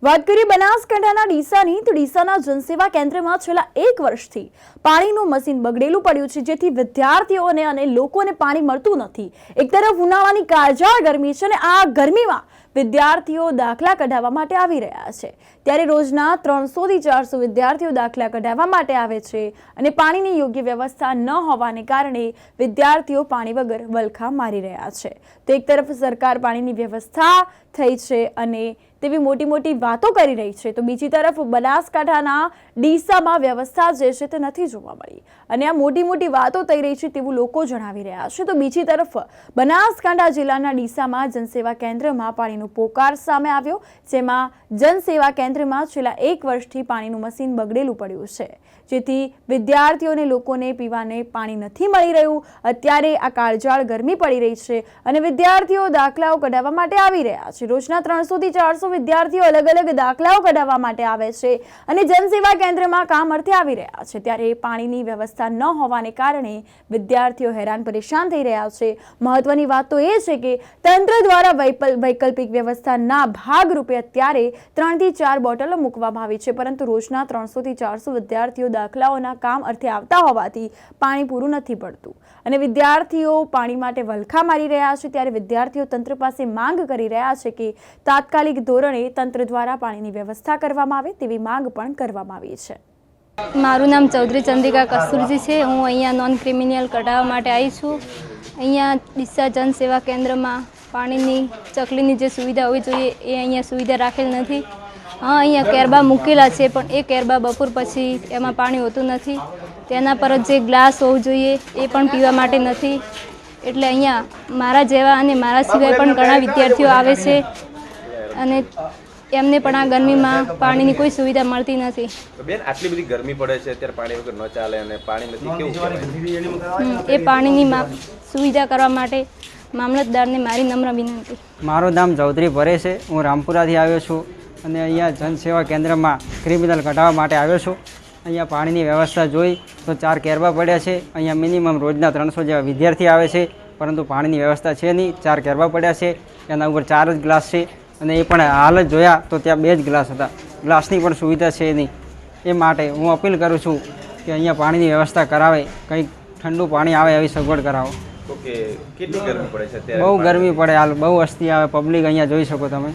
વાત કરીએ બનાસકાંઠાના ડીસાની તો ડીસાના જનસેવા કેન્દ્રમાં છેલ્લા 1 વર્ષથી પાણીનું મશીન બગડેલું પડ્યું છે, જેથી વિદ્યાર્થીઓને અને લોકોને પાણી મળતું નથી। એક તરફ ઉનાળાની કાળઝાળ ગરમી છે અને આ ગરમીમાં વિદ્યાર્થીઓ દાખલા કઢાવવા માટે આવી રહ્યા છે, ત્યારે રોજના 300 થી 400 વિદ્યાર્થીઓ દાખલા કઢાવવા માટે આવે છે અને પાણીની યોગ્ય વ્યવસ્થા ન હોવાને કારણે વિદ્યાર્થીઓ પાણી વગર વલખા મારી રહ્યા છે। તો એક તરફ સરકાર પાણીની વ્યવસ્થા થઈ છે અને તેવી મોટી વાતો કરી રહી છે, તો બીજી તરફ બનાસકાંઠાના ડીસામાં વ્યવસ્થા જે છે તે નથી જોવા મળી અને આ મોટી વાતો થઈ રહી છે તેવું લોકો જણાવી રહ્યા છે। તો બીજી તરફ બનાસકાંઠા જિલ્લાના ડીસામાં જનસેવા કેન્દ્રમાં પાણીનો પોકાર સામે આવ્યો, જેમાં જનસેવા કેન્દ્રમાં છેલ્લા 1 વર્ષથી પાણીનું મશીન બગડેલું પડ્યું છે, જેથી વિદ્યાર્થીઓને લોકોને પીવાને પાણી નથી મળી રહ્યું। અત્યારે આ કાળઝાળ ગરમી પડી રહી છે અને વિદ્યાર્થીઓ દાખલાઓ કઢાવવા માટે આવી રહ્યા છે। રોજના 300 થી 400 વિદ્યાર્થીઓ અલગ દાખલાઓ કઢાવવા માટે આવે છે અને જનસેવા કેન્દ્રમાં કામ અર્થે આવી રહ્યા છે, ત્યારે પાણીની વ્યવસ્થા ન હોવાને કારણે વિદ્યાર્થીઓ હેરાન પરેશાન થઈ રહ્યા છે। મહત્વની વાત તો એ છે કે તંત્ર દ્વારા વૈકલ્પિક વ્યવસ્થાના ભાગરૂપે અત્યારે 3 થી 4 બોટલો મૂકવામાં આવી છે, પરંતુ રોજના 300 થી 400 વિદ્યાર્થીઓ દાખલાઓના કામ અર્થે આવતા હોવાથી પાણી પૂરું નથી પડતું અને વિદ્યાર્થીઓ પાણી માટે વલખા મારી રહ્યા છે। ત્યારે વિદ્યાર્થીઓ તંત્ર પાસે માંગ કરી રહ્યા છે કે તાત્કાલિક ધોરણે તંત્ર દ્વારા પાણીની વ્યવસ્થા કરવામાં આવે તેવી માંગ પણ કરવામાં આવી છે। મારું નામ ચૌધરી ચંદ્રિકા કસ્તુરજી છે। હું અહીંયા નોન ક્રિમિનલ કઢાવવા માટે આવી છું। અહીંયા ડીસા જનસેવા કેન્દ્રમાં પાણીની ચકલીની જે સુવિધા હોવી જોઈએ એ અહીંયા સુવિધા રાખેલ નથી। હા, અહીંયા કેરબા મૂકેલા છે, પણ એ કેરબા બપોર પછી એમાં પાણી હોતું નથી। તેના પર જે ગ્લાસ હોવું જોઈએ એ પણ પીવા માટે નથી, એટલે અહીંયા મારા જેવા અને મારા સિવાય પણ ઘણા વિદ્યાર્થીઓ આવે છે અને એમને પણ આ ગરમીમાં પાણીની કોઈ સુવિધા મળતી નથી। બેન, આટલી બધી ગરમી પડે છે ત્યારે પાણી વગર ન ચાલે અને પાણી નથી, કેવું કહેવાય? એ પાણીની સુવિધા કરવા માટે મામલતદારને મારી નમ્ર વિનંતી। મારું નામ ચૌધરી ભરે છે। હું રામપુરાથી આવ્યો છું અને અહીંયા જનસેવા કેન્દ્રમાં ક્રિમિનલ કઢાવવા માટે આવ્યો છું। અહીંયા પાણીની વ્યવસ્થા જોઈ તો 4 કેરબા પડ્યા છે। અહીંયા મિનિમમ રોજના 300 જેવા વિદ્યાર્થી આવે છે, પરંતુ પાણીની વ્યવસ્થા છે નહીં। 4 કેરબા પડ્યા છે, એના ઉપર 4 જ ગ્લાસ છે અને એ પણ હાલ જ જોયા તો ત્યાં 2 જ ગ્લાસ હતા, ગ્લાસની પણ સુવિધા છે નહીં। એ માટે હું અપીલ કરું છું કે અહીંયા પાણીની વ્યવસ્થા કરાવે, કંઈક ઠંડુ પાણી આવે એવી સગવડ કરાવો। કેટલી ગરમી પડે છે અત્યારે? બહુ ગરમી પડે, હાલ બહુ વસ્તી આવે, પબ્લિક અહીંયા જોઈ શકો તમે।